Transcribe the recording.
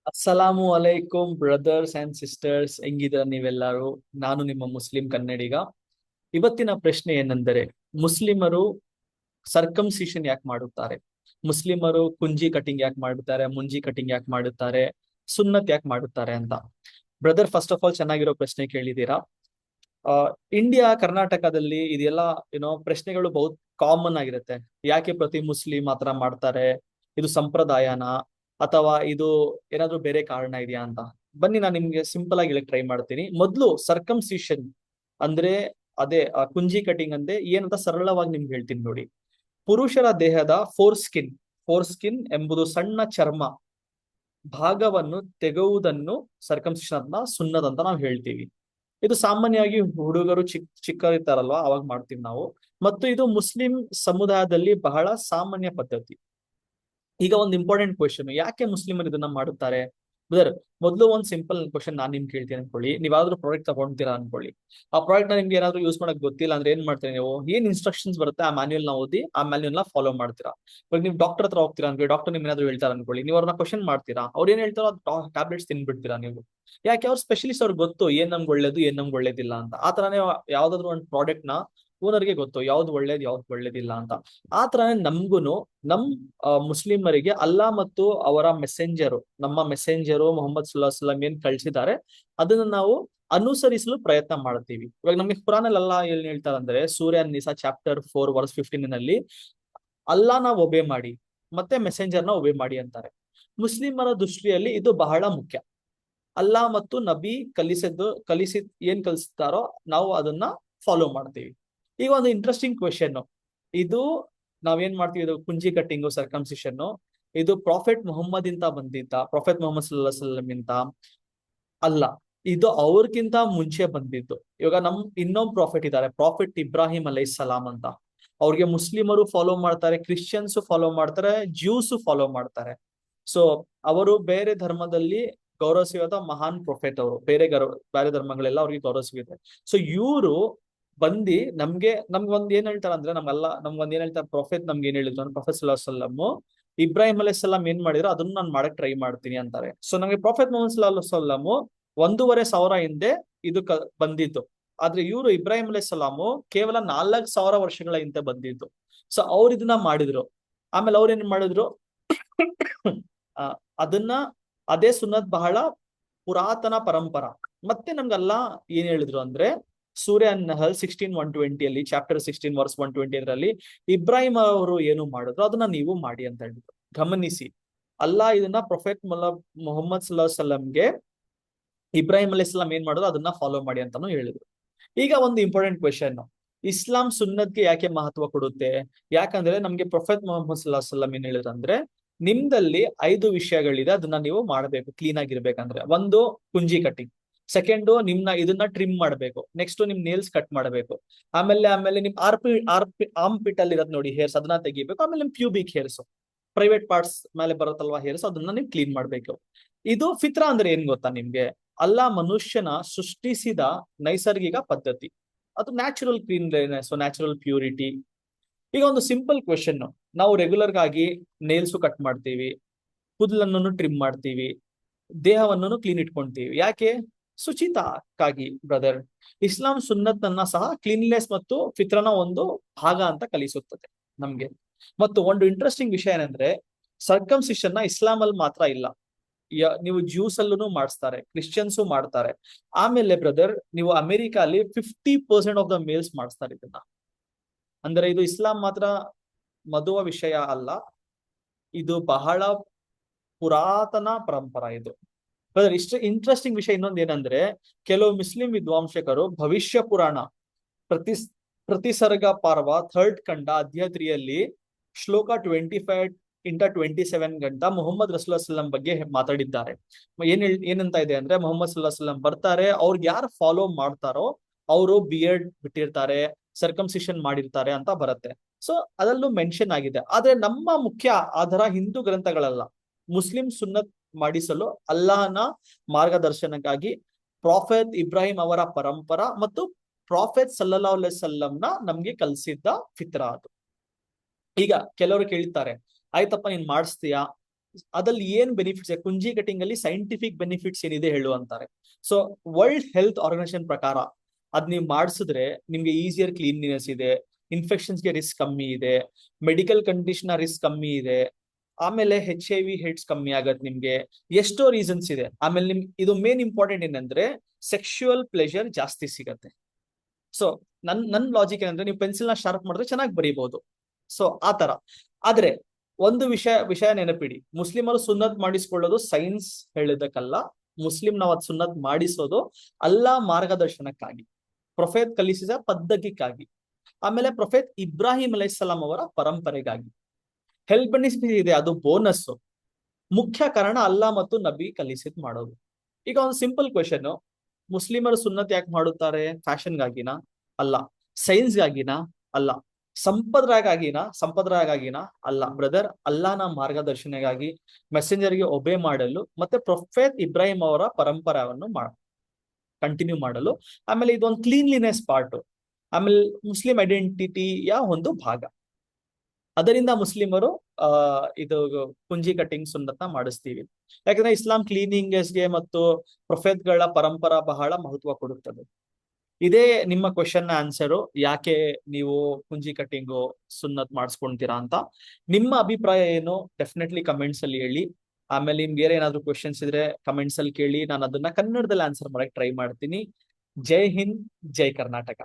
ಅಸ್ಸಲಾಮು ಅಲೈಕುಂ brothers and sisters, ಹೆಂಗಿದ್ರ ನೀವೆಲ್ಲರೂ? ನಾನು ನಿಮ್ಮ ಮುಸ್ಲಿಂ ಕನ್ನಡಿಗ. ಇವತ್ತಿನ ಪ್ರಶ್ನೆ ಏನೆಂದರೆ, ಮುಸ್ಲಿಮರು ಸರ್ಕಮ್ಸಿಷನ್ ಯಾಕೆ ಮಾಡುತ್ತಾರೆ? ಮುಸ್ಲಿಮರು ಕುಂಜಿ ಕಟಿಂಗ್ ಯಾಕೆ ಮಾಡುತ್ತಾರೆ? ಮುಂಜಿ ಕಟಿಂಗ್ ಯಾಕೆ ಮಾಡುತ್ತಾರೆ? ಸುನ್ನತ್ ಯಾಕೆ ಮಾಡುತ್ತಾರೆ ಅಂತ. ಬ್ರದರ್, ಫಸ್ಟ್ ಆಫ್ ಆಲ್ ಚೆನ್ನಾಗಿರೋ ಪ್ರಶ್ನೆ ಕೇಳಿದೀರಾ. ಆ ಇಂಡಿಯಾ ಕರ್ನಾಟಕದಲ್ಲಿ ಇದೆಲ್ಲ ಪ್ರಶ್ನೆಗಳು ಬಹುತ್ ಕಾಮನ್ ಆಗಿರುತ್ತೆ. ಯಾಕೆ ಪ್ರತಿ ಮುಸ್ಲಿಂ ಆತರ ಮಾಡ್ತಾರೆ? ಇದು ಸಂಪ್ರದಾಯನ, ಅಥವಾ ಇದು ಏನಾದ್ರೂ ಬೇರೆ ಕಾರಣ ಇದೆಯಾ ಅಂತ. ಬನ್ನಿ, ನಾನು ನಿಮ್ಗೆ ಸಿಂಪಲ್ ಆಗಿ ಹೇಳಕ್ ಟ್ರೈ ಮಾಡ್ತೀನಿ. ಮೊದ್ಲು ಸರ್ಕಮ್ಸಿಷನ್ ಅಂದ್ರೆ ಅದೇ ಕುಂಜಿ ಕಟಿಂಗ್ ಅಂದ್ರೆ ಏನಂತ ಸರಳವಾಗಿ ನಿಮ್ಗೆ ಹೇಳ್ತೀನಿ ನೋಡಿ. ಪುರುಷರ ದೇಹದ ಫೋರ್ ಸ್ಕಿನ್ ಎಂಬುದು ಸಣ್ಣ ಚರ್ಮ ಭಾಗವನ್ನು ತೆಗೆಯುವುದನ್ನು ಸರ್ಕಮ್ಸಿಷನ್ ಅಂತ, ಸುನ್ನತ್ ಅಂತ ನಾವು ಹೇಳ್ತೀವಿ. ಇದು ಸಾಮಾನ್ಯವಾಗಿ ಹುಡುಗರು ಚಿಕ್ಕವರಿರ್ತಾರಲ್ವಾ, ಅವಾಗ ಮಾಡ್ತೀವಿ ನಾವು. ಮತ್ತು ಇದು ಮುಸ್ಲಿಂ ಸಮುದಾಯದಲ್ಲಿ ಬಹಳ ಸಾಮಾನ್ಯ ಪದ್ಧತಿ. ಈಗ ಒಂದು ಇಂಪಾರ್ಟೆಂಟ್ ಕ್ವಶನ್, ಯಾಕೆ ಮುಸ್ಲಿಮರು ಇದನ್ನ ಮಾಡುತ್ತಾರೆ? ಬ್ರದರ್, ಮೊದಲು ಒಂದು ಸಿಂಪಲ್ ಕ್ವಶನ್ ನಾನು ನಿಮ್ಗೆ ಕೇಳ್ತೀನಿ ಅನ್ಕೊಳ್ಳಿ. ನೀವಾದ್ರೂ ಪ್ರಾಡಕ್ಟ್ ತಗೊಂತೀರಾ ಅನ್ಕೊಳ್ಳಿ. ಆ ಪ್ರಾಡಕ್ಟ್ ನ ನಿಮ್ಗೆ ಏನಾದ್ರು ಯೂಸ್ ಮಾಡಕ್ ಗೊತ್ತಿಲ್ಲ ಅಂದ್ರೆ ಏನ್ ಮಾಡ್ತೀರಾ ನೀವು? ಏನ್ ಇನ್ಸ್ಟ್ರಕ್ಷನ್ಸ್ ಬರುತ್ತೆ ಆ ಮ್ಯಾನ್ಯುಯಲ್ ನ ಓದಿ ಆ ಮ್ಯಾನ್ಯುಯಲ್ ನ ಫಾಲೋ ಮಾಡ್ತೀರಾ. ಇವಾಗ ನೀವು ಡಾಕ್ಟರ್ ಹತ್ರ ಹೋಗ್ತೀರಾ ಅನ್ಕೊಳ್ಳಿ, ಡಾಕ್ಟರ್ ನಿಮ್ಗೆ ಏನಾದ್ರು ಹೇಳ್ತಾರೆ ಅನ್ಕೊಳ್ಳಿ, ನೀವು ಅವ್ರನ್ನ ಕ್ವಶನ್ ಮಾಡ್ತೀರಾ, ಅವ್ರು ಏನ್ ಹೇಳ್ತಾರೋ ಟ್ಯಾಬ್ಲೆಟ್ಸ್ ತಿನ್ಬಿಡ್ತೀರಾ ನೀವು. ಯಾಕೆ? ಅವ್ರ ಸ್ಪೆಷಲಿಸ್ಟ್, ಅವ್ರಿಗೆ ಗೊತ್ತು ಏನ್ ನಮ್ಗೆ ಒಳ್ಳೇದು ಏನ್ ನಮ್ಗೆ ಒಳ್ಳೇದಿಲ್ಲ ಅಂತ. ಆ ತರನೇ ಯಾವ್ದಾದ್ರು ಒಂದು ಪ್ರಾಡಕ್ಟ್ ನ ಓನರ್ಗೆ ಗೊತ್ತು ಯಾವ್ದು ಒಳ್ಳೇದು ಯಾವ್ದು ಒಳ್ಳೇದಿಲ್ಲ ಅಂತ. ಆ ತರನೇ ನಮ್ಗುನು ನಮ್ ಮುಸ್ಲಿಮರಿಗೆ ಅಲ್ಲಾ ಮತ್ತು ಅವರ ಮೆಸೆಂಜರು, ನಮ್ಮ ಮೆಸೆಂಜರು ಮೊಹಮ್ಮದ್ ಸುಲ್ಲಾಹ್ ಏನ್ ಕಳ್ಸಿದ್ದಾರೆ ಅದನ್ನ ನಾವು ಅನುಸರಿಸಲು ಪ್ರಯತ್ನ ಮಾಡ್ತೀವಿ. ಇವಾಗ ನಮಗೆ ಕುರಾನ್ ಅಲ್ಲಾ ಏನ್ ಹೇಳ್ತಾರೆ ಅಂದ್ರೆ, ಸೂರ್ಯ ನಿಸಾ ಚಾಪ್ಟರ್ 4 ವರ್ಸ್ 15 ನಲ್ಲಿ ಅಲ್ಲಾನ ಒಬೆ ಮಾಡಿ ಮತ್ತೆ ಮೆಸೆಂಜರ್ನ ಒಬೆ ಮಾಡಿ ಅಂತಾರೆ. ಮುಸ್ಲಿಮರ ದೃಷ್ಟಿಯಲ್ಲಿ ಇದು ಬಹಳ ಮುಖ್ಯ. ಅಲ್ಲಾ ಮತ್ತು ನಬಿ ಏನ್ ಕಲಿಸ್ತಾರೋ ನಾವು ಅದನ್ನ ಫಾಲೋ ಮಾಡ್ತೀವಿ. ಈಗ ಒಂದು ಇಂಟ್ರೆಸ್ಟಿಂಗ್ ಕ್ವೆಶನ್ ಇದು. ನಾವೇನ್ ಮಾಡ್ತೀವಿ, ಇದು ಕುಂಜಿ ಕಟ್ಟಿಂಗು ಸರ್ಕಮ್ಸಿಷನ್, ಇದು ಪ್ರಾಫೆಟ್ ಮೊಹಮ್ಮದ್ ಇಂದ ಬಂದಿದ್ದ, ಪ್ರಾಫೆಟ್ ಮೊಹಮ್ಮದ್ ಸಲ್ಲಲ್ಲಾಹು ಇಂತ ಅಲ್ಲ, ಇದು ಅವ್ರಿಗಿಂತ ಮುಂಚೆ ಬಂದಿದ್ದು. ಇವಾಗ ಇನ್ನೊಂದು ಪ್ರಾಫಿಟ್ ಇದ್ದಾರೆ, ಪ್ರಾಫಿಟ್ ಇಬ್ರಾಹಿಂ ಅಲೈಹಿಸ್ಸಲಾಂ ಅಂತ. ಅವ್ರಿಗೆ ಮುಸ್ಲಿಮರು ಫಾಲೋ ಮಾಡ್ತಾರೆ, ಕ್ರಿಶ್ಚಿಯನ್ಸ್ ಫಾಲೋ ಮಾಡ್ತಾರೆ, ಜ್ಯೂಸ್ ಫಾಲೋ ಮಾಡ್ತಾರೆ. ಸೊ ಅವರು ಬೇರೆ ಧರ್ಮದಲ್ಲಿ ಗೌರವಿಸಿದ ಮಹಾನ್ ಪ್ರೊಫೆಟ್ ಅವರು. ಬೇರೆ ಧರ್ಮಗಳೆಲ್ಲ ಅವ್ರಿಗೆ ಗೌರವಿಸಿದೆ. ಸೊ ಇವರು ನಮ್ಗೊಂದ್ ಏನ್ ಹೇಳ್ತಾರೆ ಅಂದ್ರೆ, ನಮ್ಗೊಂದ್ ಏನ್ ಹೇಳ್ತಾರೆ, ಪ್ರೊಫೆಟ್ ನಮ್ಗೆ ಏನ್ ಹೇಳಿದ್ರು, ಪ್ರೊಫೆಟ್ ಸಲ್ಲಲ್ಲಾಹು ಇಬ್ರಾಹಿಂ ಅಲೈಹಿಸ್ಸಲಾಂ ಏನ್ ಮಾಡಿದ್ರು ಅದನ್ನ ನಾನು ಮಾಡಕ್ ಟ್ರೈ ಮಾಡ್ತೀನಿ ಅಂತಾರೆ. ಸೊ ನಮಗೆ ಪ್ರೊಫೆಟ್ ಮೊಹಮ್ಮದ್ ಸಲ್ಲಲ್ಲಾಹು 1,500 ಹಿಂದೆ ಇದು ಬಂದಿತ್ತು. ಆದ್ರೆ ಇವರು ಇಬ್ರಾಹಿಂ ಅಲೈಹಿಸ್ಸಲಾಮು ಕೇವಲ 4,000 ವರ್ಷಗಳ ಹಿಂದೆ ಬಂದಿದ್ದು. ಸೊ ಅವ್ರು ಇದನ್ನ ಮಾಡಿದ್ರು. ಆಮೇಲೆ ಅವ್ರು ಏನ್ ಮಾಡಿದ್ರು, ಅದನ್ನ ಅದೇ ಸುನ್ನತ್ ಬಹಳ ಪುರಾತನ ಪರಂಪರ. ಮತ್ತೆ ನಮ್ಗೆಲ್ಲ ಏನ್ ಹೇಳಿದ್ರು ಅಂದ್ರೆ, ಸೂರ್ಯ ನಹಲ್ 16:120 ಚಾಪ್ಟರ್ 16 ವರ್ಸ್ 120 ಅದರಲ್ಲಿ ಇಬ್ರಾಹಿಂ ಅವರು ಏನು ಮಾಡಿದ್ರು ಅದನ್ನ ನೀವು ಮಾಡಿ ಅಂತ ಹೇಳಿದ್ರು. ಗಮನಿಸಿ, ಅಲ್ಲಾ ಇದನ್ನ ಪ್ರೊಫೆಟ್ ಮೊಹಮ್ಮದ್ ಸಲ್ಲಲ್ಲಾಹುಗೆ ಇಬ್ರಾಹಿಂ ಅಲೈಹಿಸ್ಸಲಾಂ ಏನ್ ಮಾಡಿದ್ರು ಅದನ್ನ ಫಾಲೋ ಮಾಡಿ ಅಂತಾನು ಹೇಳಿದ್ರು. ಈಗ ಒಂದು ಇಂಪಾರ್ಟೆಂಟ್ ಕ್ವೆಶನ್, ಇಸ್ಲಾಂ ಸುನ್ನತ್ಗೆ ಯಾಕೆ ಮಹತ್ವ ಕೊಡುತ್ತೆ? ಯಾಕಂದ್ರೆ ನಮ್ಗೆ ಪ್ರೊಫೆಟ್ ಮೊಹಮ್ಮದ್ ಸಲ್ಲಲ್ಲಾಹು ಏನ್ ಹೇಳಿದ್ರು ಅಂದ್ರೆ, ನಿಮ್ದಲ್ಲಿ 5 ವಿಷಯಗಳಿದೆ, ಅದನ್ನ ನೀವು ಮಾಡಬೇಕು ಕ್ಲೀನ್ ಆಗಿರ್ಬೇಕಂದ್ರೆ. ಒಂದು, ಕುಂಜಿ ಕಟಿಂಗ್. ಸೆಕೆಂಡು, ಇದನ್ನ ಟ್ರಿಮ್ ಮಾಡಬೇಕು. ನೆಕ್ಸ್ಟ್, ನಿಮ್ ನೇಲ್ಸ್ ಕಟ್ ಮಾಡಬೇಕು. ಆಮೇಲೆ ನಿಮ್ ಆರ್ಮ್ ಪಿಟ್ ಅಲ್ಲಿ ಇರೋದ್ ನೋಡಿ ಹೇರ್ಸ್, ಅದನ್ನ ತೆಗಿಬೇಕು. ಆಮೇಲೆ ನಿಮ್ ಪ್ಯೂಬಿಕ್ ಹೇರ್ಸ್, ಪ್ರೈವೇಟ್ ಪಾರ್ಟ್ಸ್ ಮೇಲೆ ಬರುತ್ತಲ್ವಾ ಹೇರ್ಸ್, ಅದನ್ನ ನೀವು ಕ್ಲೀನ್ ಮಾಡ್ಬೇಕು. ಇದು ಫಿತ್ರಾ ಅಂದ್ರೆ ಏನ್ ಗೊತ್ತಾ ನಿಮ್ಗೆ? ಅಲ್ಲಾ ಮನುಷ್ಯನ ಸೃಷ್ಟಿಸಿದ ನೈಸರ್ಗಿಕ ಪದ್ಧತಿ. ಅದು ನ್ಯಾಚುರಲ್ ಕ್ಲೀನ್ನೆಸ್, ನ್ಯಾಚುರಲ್ ಪ್ಯೂರಿಟಿ. ಈಗ ಒಂದು ಸಿಂಪಲ್ ಕ್ವೆಶನ್, ನಾವು ರೆಗ್ಯುಲರ್ ಗಾಗಿ ನೇಲ್ಸು ಕಟ್ ಮಾಡ್ತೀವಿ, ಕೂದಲನ್ನು ಟ್ರಿಮ್ ಮಾಡ್ತೀವಿ, ದೇಹವನ್ನು ಕ್ಲೀನ್ ಇಟ್ಕೊಂತೀವಿ. ಯಾಕೆ? ಶುಚಿತಕ್ಕಾಗಿ ಬ್ರದರ್. ಇಸ್ಲಾಂ ಸುನ್ನತ್ ಅನ್ನ ಸಹ ಕ್ಲೀನ್ನೆಸ್ ಮತ್ತು ಫಿತ್ರನ ಒಂದು ಭಾಗ ಅಂತ ಕಲಿಸುತ್ತದೆ ನಮ್ಗೆ. ಮತ್ತು ಒಂದು ಇಂಟ್ರೆಸ್ಟಿಂಗ್ ವಿಷಯ ಏನಂದ್ರೆ, ಸರ್ಕಮ್ಸಿಷನ್ ನ ಇಸ್ಲಾಂ ಅಲ್ಲಿ ಮಾತ್ರ ಇಲ್ಲ, ನೀವು ಜ್ಯೂಸ್ ಅಲ್ಲೂ ಮಾಡಿಸ್ತಾರೆ, ಕ್ರಿಶ್ಚಿಯನ್ಸು ಮಾಡ್ತಾರೆ. ಆಮೇಲೆ ಬ್ರದರ್, ನೀವು ಅಮೆರಿಕ ಅಲ್ಲಿ 50% ಆಫ್ ದ ಮೇಲ್ಸ್ ಮಾಡಿಸ್ತಾರೆ ಇದನ್ನ. ಅಂದ್ರೆ ಇದು ಇಸ್ಲಾಂ ಮಾತ್ರ ಮದುವ ವಿಷಯ ಅಲ್ಲ, ಇದು ಬಹಳ ಪುರಾತನ ಪರಂಪರ ಇದು. ಬ್ರದರ್, ಇಷ್ಟು ಇಂಟ್ರೆಸ್ಟಿಂಗ್ ವಿಷಯ ಇನ್ನೊಂದು ಏನಂದ್ರೆ, ಕೆಲವು ಮುಸ್ಲಿಂ ವಿದ್ವಾಂಸಕರು ಭವಿಷ್ಯ ಪುರಾಣ ಪ್ರತಿ ಪ್ರತಿಸರ್ಗ ಪಾರ್ವ 3rd ಖಂಡ ಅಧ್ಯಾಯ 3 ಶ್ಲೋಕ 25-27 ಗಂಟ ಮೊಹಮ್ಮದ್ ರಸೂಲುಲ್ಲಾಹ್ ಬಗ್ಗೆ ಮಾತಾಡಿದ್ದಾರೆ. ಏನಂತ ಇದೆ ಅಂದ್ರೆ, ಮೊಹಮ್ಮದ್ ಸಲ್ಲಲ್ಲಾಹು ಬರ್ತಾರೆ, ಅವ್ರಿಗೆ ಯಾರು ಫಾಲೋ ಮಾಡ್ತಾರೋ ಅವರು ಬಿಯರ್ಡ್ ಬಿಟ್ಟಿರ್ತಾರೆ, ಸರ್ಕಮ್ಸಿಷನ್ ಮಾಡಿರ್ತಾರೆ ಅಂತ ಬರುತ್ತೆ. ಸೊ ಅದಲ್ಲೂ ಮೆನ್ಷನ್ ಆಗಿದೆ. ಆದ್ರೆ ನಮ್ಮ ಮುಖ್ಯ ಆಧಾರ ಹಿಂದೂ ಗ್ರಂಥಗಳಲ್ಲ. ಮುಸ್ಲಿಂ ಸುನ್ನತ್ ಮಾಡಿಸಲು ಅಲ್ಲಾಹನ ಮಾರ್ಗದರ್ಶನಕ್ಕಾಗಿ ಪ್ರಾಫೆಟ್ ಇಬ್ರಾಹಿಂ ಅವರ ಪರಂಪರ ಮತ್ತು ಪ್ರಾಫೆಟ್ ಸಲ್ಲಲ್ಲಾಹು ಅಲೈಹಿ ವಸಲ್ಲಂನ ನಮ್ಗೆ ಕಲಿಸಿದ್ದ ಫಿತ್ರ ಅದು. ಈಗ ಕೆಲವರು ಕೇಳ್ತಾರೆ, ಆಯ್ತಪ್ಪ ನೀನ್ ಮಾಡಿಸ್ತೀಯಾ, ಅದ್ರಲ್ಲಿ ಏನ್ ಬೆನಿಫಿಟ್ಸ್ ಇದೆ, ಕುಂಜಿ ಕಟಿಂಗ್ ಅಲ್ಲಿ ಸೈಂಟಿಫಿಕ್ ಬೆನಿಫಿಟ್ಸ್ ಏನಿದೆ ಹೇಳು ಅಂತಾರೆ. ಸೊ ವರ್ಲ್ಡ್ ಹೆಲ್ತ್ ಆರ್ಗನೈಸೇಷನ್ ಪ್ರಕಾರ ಅದ್ ನೀವು ಮಾಡಿಸಿದ್ರೆ ನಿಮ್ಗೆ ಈಸಿಯರ್ ಕ್ಲೀನ್ಲಿನೆಸ್ ಇದೆ, ಇನ್ಫೆಕ್ಷನ್ಸ್ಗೆ ರಿಸ್ಕ್ ಕಮ್ಮಿ ಇದೆ, ಮೆಡಿಕಲ್ ಕಂಡೀಷನ್ ರಿಸ್ಕ್ ಕಮ್ಮಿ ಇದೆ, ಆಮೇಲೆ HIV ಹೆಡ್ಸ್ ಕಮ್ಮಿ ಆಗತ್ತೆ ನಿಮ್ಗೆ, ಎಷ್ಟೋ ರೀಸನ್ಸ್ ಇದೆ. ಆಮೇಲೆ ಇದು ಮೇನ್ ಇಂಪಾರ್ಟೆಂಟ್ ಏನಂದ್ರೆ ಸೆಕ್ಷುವಲ್ ಪ್ಲೆಷರ್ ಜಾಸ್ತಿ ಸಿಗತ್ತೆ. ಸೊ ನನ್ ಲಾಜಿಕ್ ಏನಂದ್ರೆ ನೀವು ಪೆನ್ಸಿಲ್ ನ ಶಾರ್ಪ್ ಮಾಡಿದ್ರೆ ಚೆನ್ನಾಗಿ ಬರೀಬಹುದು. ಸೊ ಆತರ. ಆದ್ರೆ ಒಂದು ವಿಷಯ ನೆನಪಿಡಿ, ಮುಸ್ಲಿಮರು ಸುನ್ನತ್ ಮಾಡಿಸ್ಕೊಳ್ಳೋದು ಸೈನ್ಸ್ ಹೇಳಿದಕ್ಕಲ್ಲ, ಮುಸ್ಲಿಂ ನಾವು ಅದ್ ಸುನ್ನತ್ ಮಾಡಿಸೋದು ಅಲ್ಲಾ ಮಾರ್ಗದರ್ಶನಕ್ಕಾಗಿ, ಪ್ರೊಫೆತ್ ಕಲಿಸಿದ ಪದ್ಧತಿಗಾಗಿ, ಆಮೇಲೆ ಪ್ರೊಫೆತ್ ಇಬ್ರಾಹಿಂ ಅಲೈಹಿಸ್ಸಲಾಂ ಅವರ ಪರಂಪರೆಗಾಗಿ. ಹೆಲ್ಪ್ ಬೆನಿಫಿಟ್ ಇದೆ, ಅದು ಬೋನಸ್. ಮುಖ್ಯ ಕಾರಣ ಅಲ್ಲಾ ಮತ್ತು ನಬಿ ಕಲಿಸಿದ್ ಮಾಡೋದು. ಈಗ ಒಂದು ಸಿಂಪಲ್ ಕ್ವೆಶನ್, ಮುಸ್ಲಿಮರು ಸುನ್ನತ್ ಯಾಕೆ ಮಾಡುತ್ತಾರೆ? ಫ್ಯಾಷನ್ಗಾಗಿನ? ಅಲ್ಲ. ಸೈನ್ಸ್ಗಾಗಿನ? ಅಲ್ಲ. ಸಂಪ್ರದಾಯಕ್ಕಾಗಿನ? ಅಲ್ಲ ಬ್ರದರ್. ಅಲ್ಲಾನ ಮಾರ್ಗದರ್ಶನಗಾಗಿ, ಮೆಸೆಂಜರ್ಗೆ ಒಬೆ ಮಾಡಲು, ಮತ್ತೆ ಪ್ರೊಫೆತ್ ಇಬ್ರಾಹಿಂ ಅವರ ಪರಂಪರೆಯನ್ನು ಕಂಟಿನ್ಯೂ ಮಾಡಲು, ಆಮೇಲೆ ಇದೊಂದು ಕ್ಲೀನ್ಲಿನೆಸ್ ಪಾರ್ಟ್, ಆಮೇಲೆ ಮುಸ್ಲಿಂ ಐಡೆಂಟಿಟಿಯ ಒಂದು ಭಾಗ. ಅದರಿಂದ ಮುಸ್ಲಿಮರು ಇದು ಕುಂಜಿ ಕಟಿಂಗ್ ಸುನ್ನತ್ನ ಮಾಡಿಸ್ತೀವಿ. ಯಾಕಂದ್ರೆ ಇಸ್ಲಾಂ ಕ್ಲೀನಿಂಗ್ಸ್ಗೆ ಮತ್ತು ಪ್ರೊಫೆತ್ಗಳ ಪರಂಪರಾ ಬಹಳ ಮಹತ್ವ ಕೊಡುತ್ತದೆ. ಇದೇ ನಿಮ್ಮ ಕ್ವೆಶನ್ ಆನ್ಸರು, ಯಾಕೆ ನೀವು ಕುಂಜಿ ಕಟಿಂಗು ಸುನ್ನತ್ ಮಾಡಿಸ್ಕೊಂತೀರಾ ಅಂತ. ನಿಮ್ಮ ಅಭಿಪ್ರಾಯ ಏನು ಡೆಫಿನೆಟ್ಲಿ ಕಮೆಂಟ್ಸ್ ಅಲ್ಲಿ ಹೇಳಿ. ಆಮೇಲೆ ನಿಮ್ಗೆ ಏನಾದ್ರು ಕ್ವೆಶನ್ಸ್ ಇದ್ರೆ ಕಮೆಂಟ್ಸ್ ಅಲ್ಲಿ ಕೇಳಿ, ನಾನು ಅದನ್ನ ಕನ್ನಡದಲ್ಲಿ ಆನ್ಸರ್ ಮಾಡಕ್ ಟ್ರೈ ಮಾಡ್ತೀನಿ. ಜೈ ಹಿಂದ್, ಜೈ ಕರ್ನಾಟಕ.